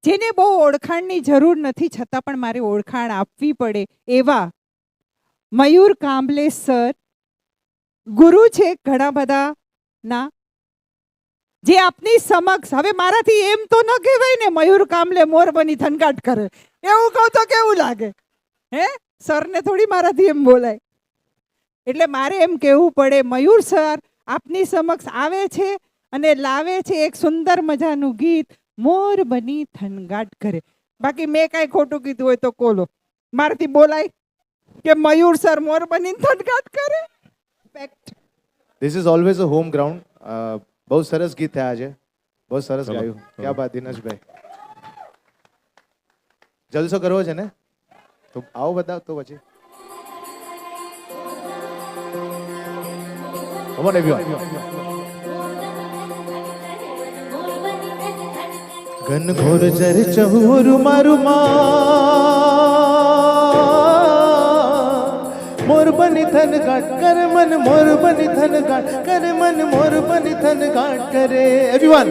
જેને બહુ ઓળખાણની જરૂર નથી છતાં પણ મારે ઓળખાણ આપવી પડે એવા મયુર કાંબલે સર ગુરુ છે ઘણા બધા ના, જે આપની સમક્ષ, હવે મારાથી એમ તો ન કહેવાય ને મયુર કાંબલે મોર બની થનગાટ કરે, એવું કહું તો કેવું લાગે? હે, સરને થોડી મારાથી એમ બોલાય. એટલે મારે એમ કહેવું પડે, મયુર સર આપની સમક્ષ આવે છે અને લાવે છે એક સુંદર મજાનું ગીત, મોર બની થનગાટ કરે. બાકી મેં કાંઈ ખોટું કીધું હોય તો કોલો, મારાથી બોલાય કે મયુર સર મોર બની થનગાટ કરે? This is always a home ground. બહુ સરસ ગીત થયા આજે, બહુ સરસ ગાયું. ક્યાં બાત દિનેશભાઈ, જલસો કરવો છે ને તો આવો બધા, તો પછી Come on everyone. ઘન ઘોર જર ચહુર મારું મોર બની થન ગાટ કર મન, મોર બની થન ગાટ કર મન, મોર બની થન ગાટ કરે. એવરીવન,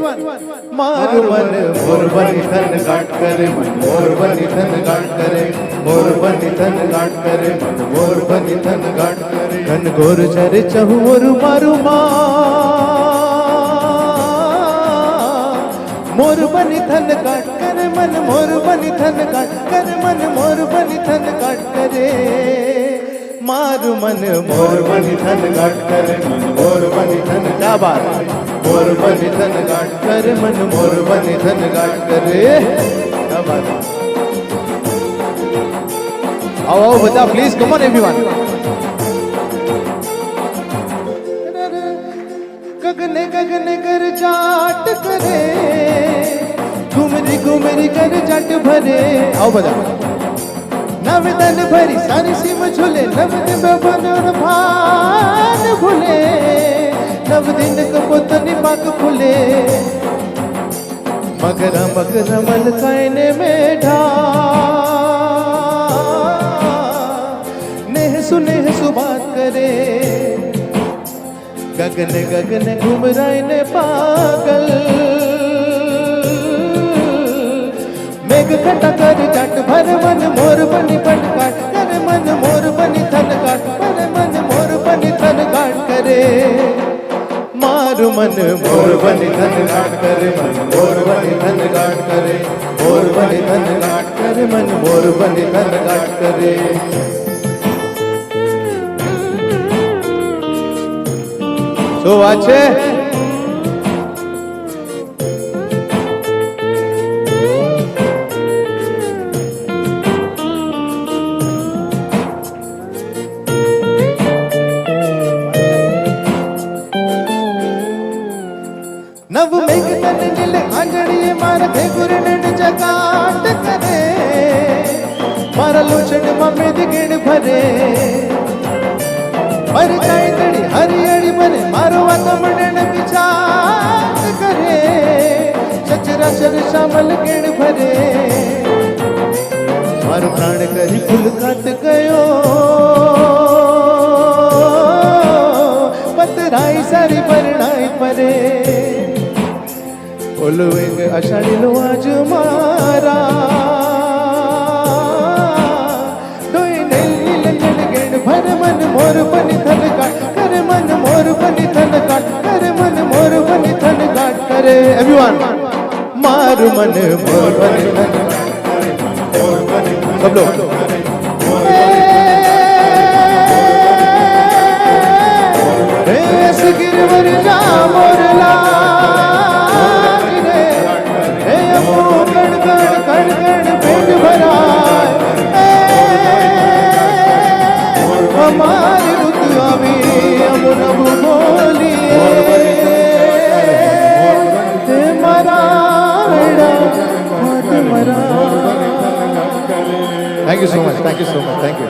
મારું મન મોર બની થન ગાટ કરે મન, મોર બની થન ગાટ કરે, મોર બની થન ગાટ કરે મન, મોર બની થન ગાટ કરે. ઘન ઘોર જર ચહુર મારું મોર બની થન ગાટ કરે મન, મોર બની થન ગાટ કરે મન, મોર બની થન ગાટ કરે. મારું મન મોર બની થન ગાટ કરે મન, મોર બની થન, ક્યા બાત, મોર બની થન ગાટ કરે મન, મોર બની થન ગાટ કરે. ક્યા બાત. આવો આવો બધા પ્લીઝ, કમ ઓન એવરીવન. ગગને ગગને કર જાટ કરે, ઘુમરી ઘુમરી કર જાટ ભરે. આવો બધા. નવદન ભરી સારી સીમ ઝૂલે, નવદન ભાન ભૂલે, નવદિન કપોતની પાક ફૂલે. મગરા મગરા મલકાઈને મેઢા, નેહ સુનેહ સુબાત કરે. ગગન ગગન ઘુમરાઈને પાગલ, મેઘ ઘટા કર જાટ ભર મન, મોર બની ફટકાટ કરે મન, મોર બની થનગાટ ભર મન, મોર બની થનગાટ કરે. મારું મન મોર બની થનગાટ કરે મન, મોર બની થનગાટ કરે, મોર બની થનગાટ કરે મન, મોર બની થનગાટ કરે. શું વાત છે? નવ મેઘ તન નીલે આંજણીએ મારા ભેગુરણન જગાટ કરે, મારા લોચનમાં મેદ ગેણ ભરે. પરચાઈ તણી હરિયળી બને, મારો વાતમણન વિચાર કરે, સચરાચર શામલ ગેણ ભરે. મારો પ્રાણ કરી ફુલકાત ગયો, પતરાઈ સારી પરણાઈ પરે. ઓલું અષાઢી લો આજ મારા, ડોઈ નીલ નીલ ગેણ ભર મન, મોર બની થનગાટ કરે મન, મોર બની થનગાટ કરે મન, મોર બની થનગાટ કરે. એવરીવન, મારું મન મોર બની થનગાટ કરે મન, મોર બની સબ લોગ. રેસ ગિરવર જા મોરલા, हमारी रुत आवी अमर बोलिए Thank you so much. Thank you so much. Thank you.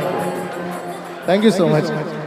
Thank you so much.